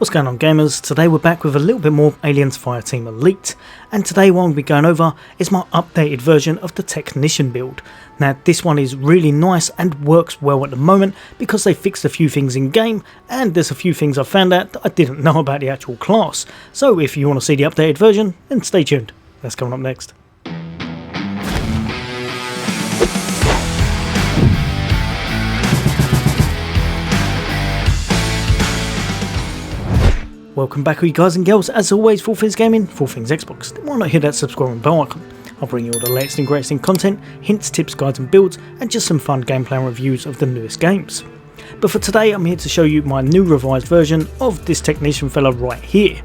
What's going on, gamers? Today we're back with a little bit more Aliens Fireteam Elite, and today what we'll be going over is my updated version of the Technician build. Now this one is really nice and works well at the moment because they fixed a few things in game, and there's a few things I found out that I didn't know about the actual class. So if you want to see the updated version, then stay tuned. That's coming up next. Welcome back, you guys and girls. As always, for all things gaming, for all things Xbox, then why not hit that subscribe and bell icon? I'll bring you all the latest and greatest in content, hints, tips, guides and builds, and just some fun gameplay and reviews of the newest games. But for today, I'm here to show you my new revised version of this Technician fella right here.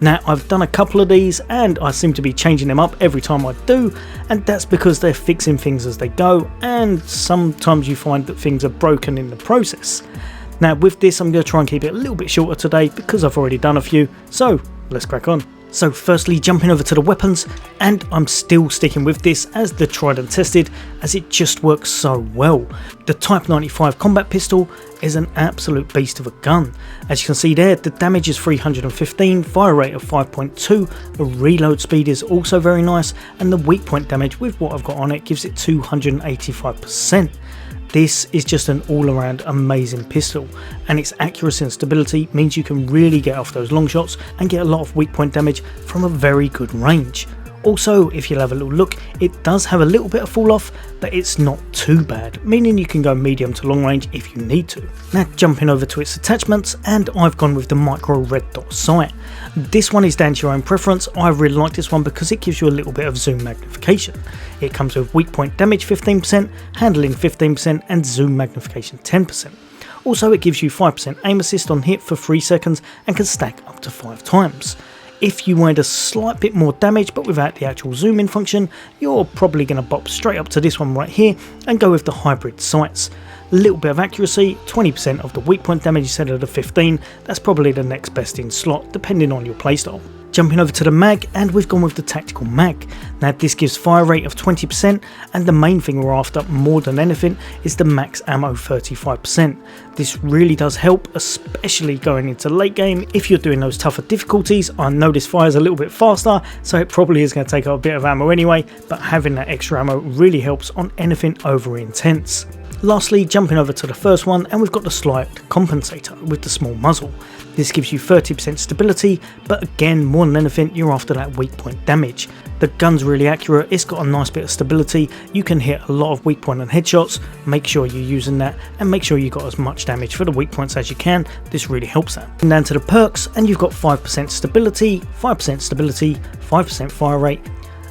Now, I've done a couple of these and I seem to be changing them up every time I do, and that's because they're fixing things as they go, and sometimes you find that things are broken in the process. Now with this, I'm going to try and keep it a little bit shorter today because I've already done a few, so let's crack on. So firstly, jumping over to the weapons, and I'm still sticking with this as the tried and tested, as it just works so well. The Type 95 combat pistol is an absolute beast of a gun. As you can see there, the damage is 315, fire rate of 5.2, the reload speed is also very nice, and the weak point damage with what I've got on it gives it 285%. This is just an all-around amazing pistol, and its accuracy and stability means you can really get off those long shots and get a lot of weak point damage from a very good range. Also, if you'll have a little look, it does have a little bit of fall off, but it's not too bad, meaning you can go medium to long range if you need to. Now jumping over to its attachments, and I've gone with the micro red dot sight. This one is down to your own preference. I really like this one because it gives you a little bit of zoom magnification. It comes with weak point damage 15%, handling 15% and zoom magnification 10%. Also, it gives you 5% aim assist on hit for 3 seconds and can stack up to 5 times. If you wanted a slight bit more damage but without the actual zoom in function, you're probably going to bop straight up to this one right here and go with the hybrid sights. A little bit of accuracy, 20% of the weak point damage instead of the 15, that's probably the next best in slot depending on your playstyle. Jumping over to the mag, and we've gone with the tactical mag. Now this gives fire rate of 20%, and the main thing we're after more than anything is the max ammo 35%. This really does help, especially going into late game. If you're doing those tougher difficulties, I know this fires a little bit faster, so it probably is going to take up a bit of ammo anyway, but having that extra ammo really helps on anything over intense. Lastly, jumping over to the first one, and we've got the slight compensator with the small muzzle. This gives you 30% stability, but again, more than anything, you're after that weak point damage. The gun's really accurate, it's got a nice bit of stability, you can hit a lot of weak point and headshots. Make sure you're using that, and make sure you got as much damage for the weak points as you can. This really helps that. And down to the perks, and you've got 5% stability, 5% stability, 5% fire rate,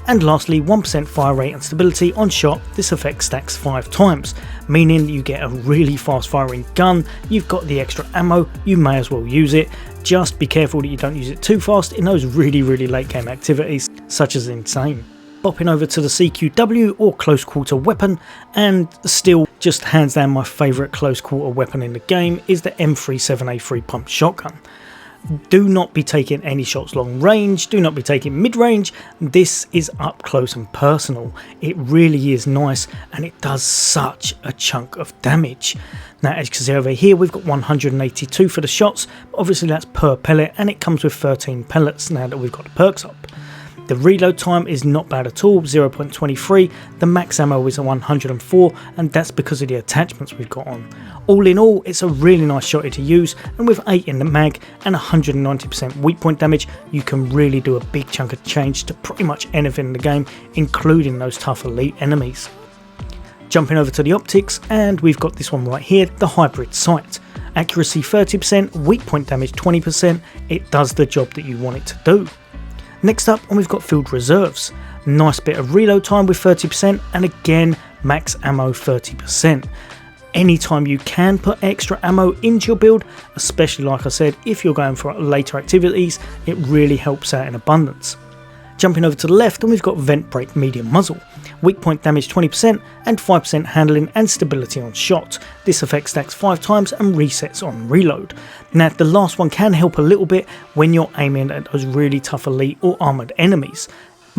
and lastly 1% fire rate and stability on shot. This effect stacks 5 times, meaning you get a really fast firing gun. You've got the extra ammo, you may as well use it. Just be careful that you don't use it too fast in those really late game activities such as insane. Bopping over to the CQW or close quarter weapon, and still just hands down my favourite close quarter weapon in the game is the M37A3 pump shotgun. Do not be taking any shots long range, do not be taking mid range. This is up close and personal. It really is nice, and it does such a chunk of damage. Now as you can see over here, we've got 182 for the shots, but obviously that's per pellet, and it comes with 13 pellets now that we've got the perks up. The reload time is not bad at all, 0.23, the max ammo is a 104, and that's because of the attachments we've got on. All in all, it's a really nice shotty to use, and with 8 in the mag and 190% weak point damage, you can really do a big chunk of change to pretty much anything in the game, including those tough elite enemies. Jumping over to the optics, and we've got this one right here, the hybrid sight. Accuracy 30%, weak point damage 20%, it does the job that you want it to do. Next up, and we've got field reserves. Nice bit of reload time with 30%, and again max ammo 30%. Anytime you can put extra ammo into your build, especially like I said, if you're going for later activities, it really helps out in abundance. Jumping over to the left, and we've got vent brake medium muzzle. Weak point damage 20% and 5% handling and stability on shot. This effect stacks 5 times and resets on reload. Now the last one can help a little bit when you're aiming at those really tough elite or armoured enemies.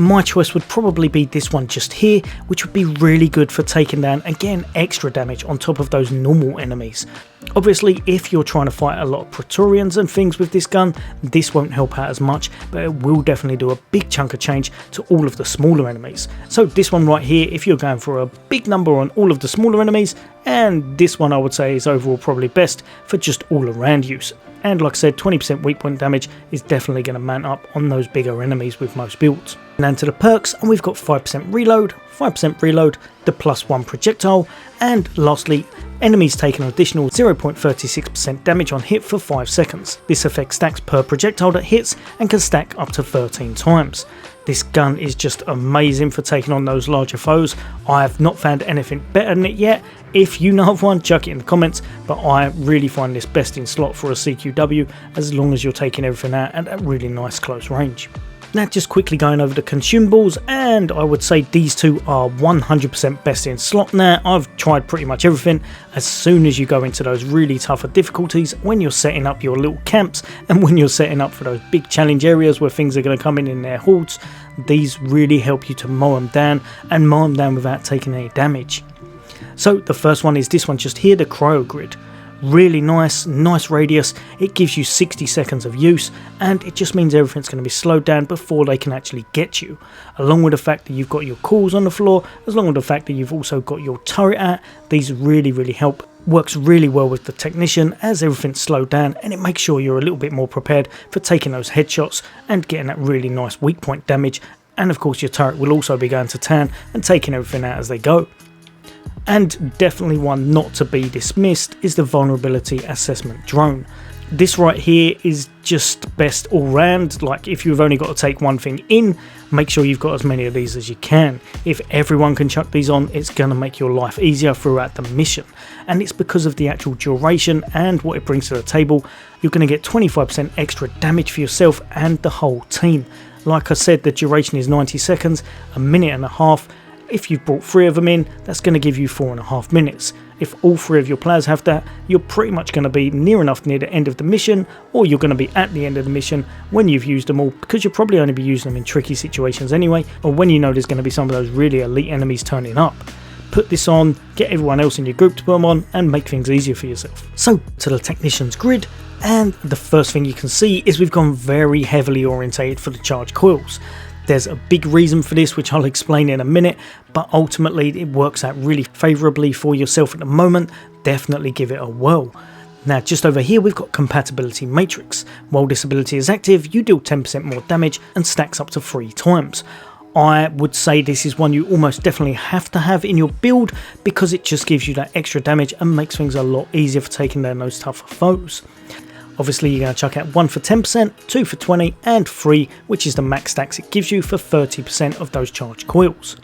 My choice would probably be this one just here, which would be really good for taking down, again, extra damage on top of those normal enemies. Obviously, if you're trying to fight a lot of Praetorians and things with this gun, this won't help out as much, but it will definitely do a big chunk of change to all of the smaller enemies. So this one right here, if you're going for a big number on all of the smaller enemies, and this one I would say is overall probably best for just all around use. And like I said, 20% weak point damage is definitely going to mount up on those bigger enemies with most builds. And to the perks, and we've got 5% reload, the +1 projectile, and lastly, enemies take an additional 0.36% damage on hit for 5 seconds. This effect stacks per projectile that hits and can stack up to 13 times. This gun is just amazing for taking on those larger foes. I have not found anything better than it yet. If you know of one, chuck it in the comments, but I really find this best in slot for a CQW as long as you're taking everything out at a really nice close range. Now just quickly going over the consumables, and I would say these two are 100% best in slot now. I've tried pretty much everything. As soon as you go into those really tougher difficulties, when you're setting up your little camps and when you're setting up for those big challenge areas where things are going to come in their hordes, these really help you to mow them down and mow them down without taking any damage. So the first one is this one just here, the cryo grid. Really nice radius. It gives you 60 seconds of use, and it just means everything's going to be slowed down before they can actually get you. Along with the fact that you've got your coils on the floor, as long as the fact that you've also got your turret out, these really help. Works really well with the technician as everything's slowed down, and it makes sure you're a little bit more prepared for taking those headshots and getting that really nice weak point damage. And of course your turret will also be going to town and taking everything out as they go. And definitely one not to be dismissed is the vulnerability assessment drone. This right here is just best all round. Like, if you've only got to take one thing in, make sure you've got as many of these as you can. If everyone can chuck these on, it's going to make your life easier throughout the mission. And it's because of the actual duration and what it brings to the table. You're going to get 25% extra damage for yourself and the whole team. Like I said, the duration is 90 seconds, a minute and a half. If you've brought 3 of them in, that's going to give you 4.5 minutes. If all 3 of your players have that, you're pretty much going to be near the end of the mission, or you're going to be at the end of the mission when you've used them all, because you'll probably only be using them in tricky situations anyway, or when you know there's going to be some of those really elite enemies turning up. Put this on, get everyone else in your group to put them on, and make things easier for yourself. So, to the technician's grid, and the first thing you can see is we've gone very heavily orientated for the charge coils. There's a big reason for this, which I'll explain in a minute, but ultimately it works out really favourably for yourself at the moment. Definitely give it a whirl. Now just over here we've got compatibility matrix. While this ability is active, you deal 10% more damage and stacks up to 3 times. I would say this is one you almost definitely have to have in your build, because it just gives you that extra damage and makes things a lot easier for taking down those tougher foes. Obviously you're going to chuck out 1 for 10%, 2 for 20 and 3, which is the max stacks it gives you for 30% of those charged coils.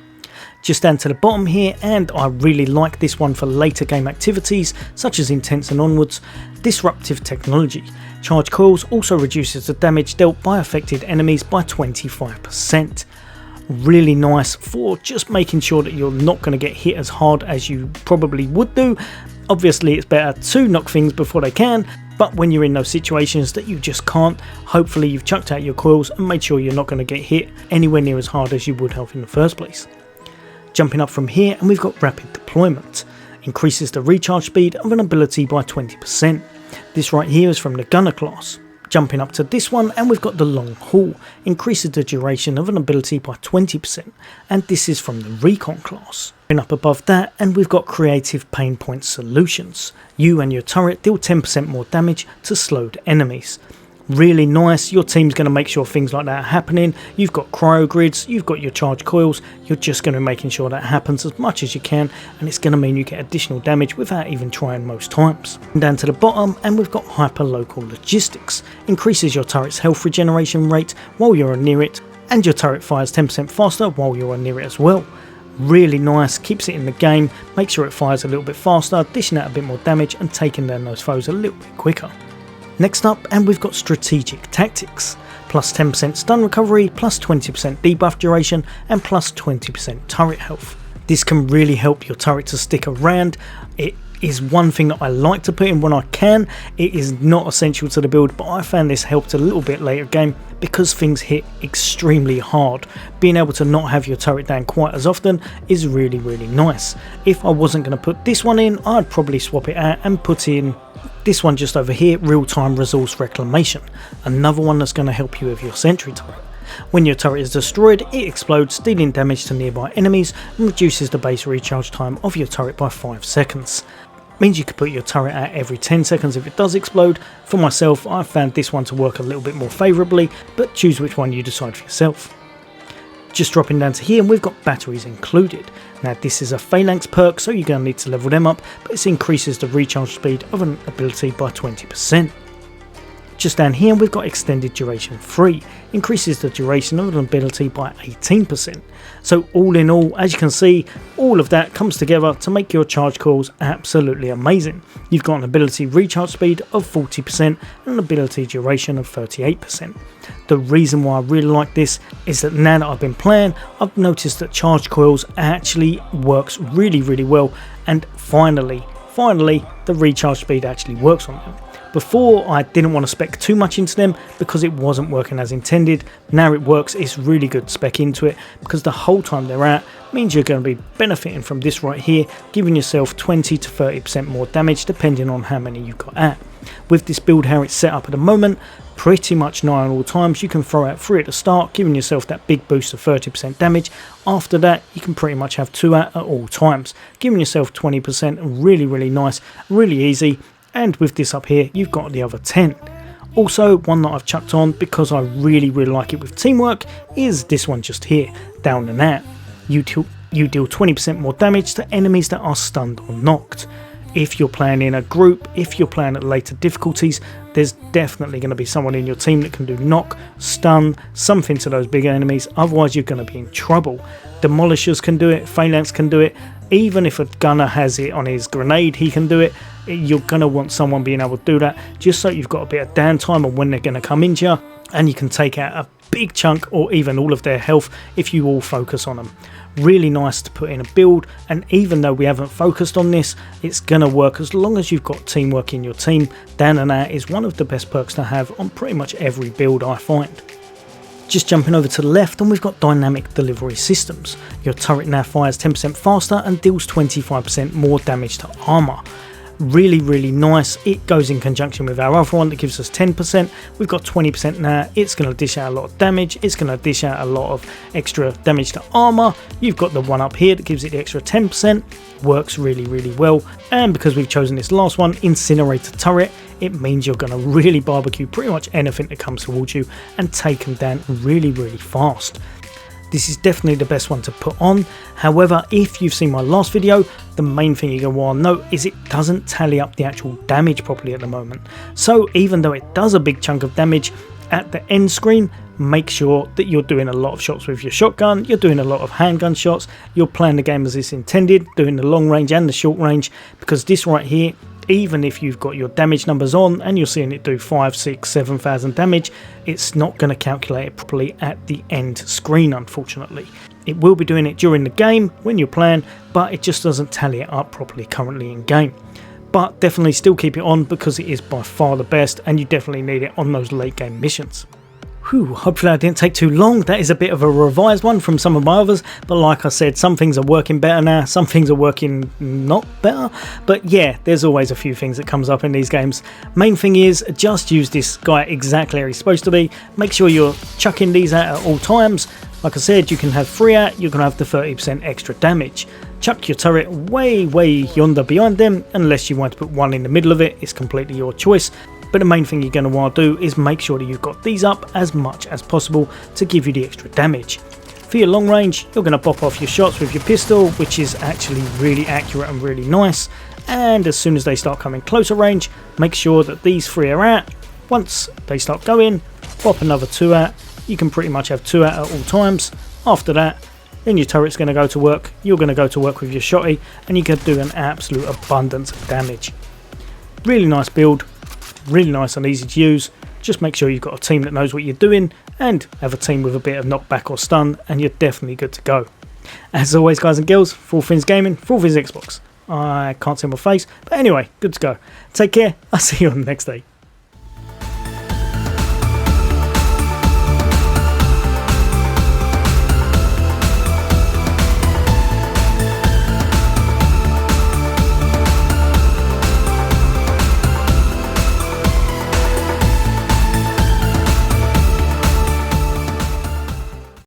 Just down to the bottom here, and I really like this one for later game activities such as intense and onwards, disruptive technology. Charged coils also reduces the damage dealt by affected enemies by 25%. Really nice for just making sure that you're not going to get hit as hard as you probably would do. Obviously it's better to knock things before they can, but when you're in those situations that you just can't, hopefully you've chucked out your coils and made sure you're not going to get hit anywhere near as hard as you would have in the first place. Jumping up from here, and we've got rapid deployment. Increases the recharge speed of an ability by 20%. This right here is from the gunner class. Jumping up to this one, and we've got the long haul. Increases the duration of an ability by 20%, and this is from the recon class. And up above that, and we've got creative pain point solutions. You and your turret deal 10% more damage to slowed enemies. Really nice. Your team's going to make sure things like that are happening. You've got cryo grids, you've got your charge coils, you're just going to be making sure that happens as much as you can, and it's going to mean you get additional damage without even trying most times. And down to the bottom, and we've got hyper-local logistics. Increases your turret's health regeneration rate while you're near it, and your turret fires 10% faster while you're near it as well. Really nice, keeps it in the game, makes sure it fires a little bit faster, dishing out a bit more damage and taking down those foes a little bit quicker. Next up, and we've got strategic tactics. Plus 10% stun recovery, plus 20% debuff duration, and plus 20% turret health. This can really help your turret to stick around. It is one thing that I like to put in when I can. It is not essential to the build, but I found this helped a little bit later game because things hit extremely hard. Being able to not have your turret down quite as often is really nice. If I wasn't going to put this one in, I'd probably swap it out and put in this one just over here, real-time resource reclamation, another one that's going to help you with your sentry turret. When your turret is destroyed, it explodes, dealing damage to nearby enemies and reduces the base recharge time of your turret by 5 seconds. Means you could put your turret out every 10 seconds if it does explode. For myself, I found this one to work a little bit more favourably, but choose which one you decide for yourself. Just dropping down to here, and we've got batteries included. Now this is a phalanx perk, so you're going to need to level them up, but this increases the recharge speed of an ability by 20%. Just down here we've got extended duration 3, increases the duration of an ability by 18%. So all in all, as you can see, all of that comes together to make your charge coils absolutely amazing. You've got an ability recharge speed of 40% and an ability duration of 38%. The reason why I really like this is that now that I've been playing, I've noticed that charge coils actually works really well, and finally the recharge speed actually works on them. Before, I didn't want to spec too much into them because it wasn't working as intended. Now it works, it's really good to spec into it because the whole time they're out means you're going to be benefiting from this right here, giving yourself 20 to 30% more damage depending on how many you've got at. With this build how it's set up at the moment, pretty much nigh on all times you can throw out 3 at the start, giving yourself that big boost of 30% damage. After that you can pretty much have 2 at all times, giving yourself 20%, really nice, really easy. And with this up here, you've got the other 10. Also, one that I've chucked on because I really like it with teamwork is this one just here, down and out. You deal 20% more damage to enemies that are stunned or knocked. If you're playing in a group, if you're playing at later difficulties, there's definitely going to be someone in your team that can do knock, stun, something to those bigger enemies, otherwise you're going to be in trouble. Demolishers can do it, phalanx can do it, even if a gunner has it on his grenade, he can do it. You're going to want someone being able to do that, just so you've got a bit of downtime on when they're going to come into you, and you can take out a big chunk or even all of their health if you all focus on them. Really nice to put in a build, and even though we haven't focused on this, it's going to work as long as you've got teamwork in your team. Down and out is one of the best perks to have on pretty much every build I find. Just jumping over to the left, and we've got dynamic delivery systems. Your turret now fires 10% faster and deals 25% more damage to armour. Really nice. It goes in conjunction with our other one that gives us 10%. We've got 20% now. It's going to dish out a lot of damage. It's going to dish out a lot of extra damage to armor. You've got the one up here that gives it the extra 10%. Works really well. And because we've chosen this last one, incinerator turret, it means you're going to really barbecue pretty much anything that comes towards you and take them down really fast. This is definitely the best one to put on. However, if you've seen my last video, the main thing you're going to want to note is it doesn't tally up the actual damage properly at the moment. So even though it does a big chunk of damage at the end screen, make sure that you're doing a lot of shots with your shotgun, you're doing a lot of handgun shots, you're playing the game as it's intended, doing the long range and the short range, because this right here, even if you've got your damage numbers on and you're seeing it do 5, 6, 7,000 damage, it's not going to calculate it properly at the end screen, unfortunately. It will be doing it during the game when you're playing, but it just doesn't tally it up properly currently in game. But definitely still keep it on because it is by far the best, and you definitely need it on those late game missions. Hopefully I didn't take too long. That is a bit of a revised one from some of my others, but like I said, some things are working better now, some things are working not better, but yeah, there's always a few things that comes up in these games. Main thing is just use this guy exactly where he's supposed to be. Make sure you're chucking these out at all times. Like I said, you can have 3 out, you can have the 30% extra damage. Chuck your turret way yonder behind them, unless you want to put one in the middle of it, it's completely your choice. But the main thing you're going to want to do is make sure that you've got these up as much as possible to give you the extra damage. For your long range, you're going to pop off your shots with your pistol, which is actually really accurate and really nice. And as soon as they start coming closer range, make sure that these 3 are out. Once they start going, pop another 2 out. You can pretty much have 2 out at all times. After that, then your turret's going to go to work. You're going to go to work with your shotty, and you can do an absolute abundance of damage. Really nice build. Really nice and easy to use. Just make sure you've got a team that knows what you're doing, and have a team with a bit of knockback or stun, and you're definitely good to go. As always, guys and girls, for all things gaming, for all things Xbox, I can't see my face. But anyway, good to go. Take care. I'll see you on the next day.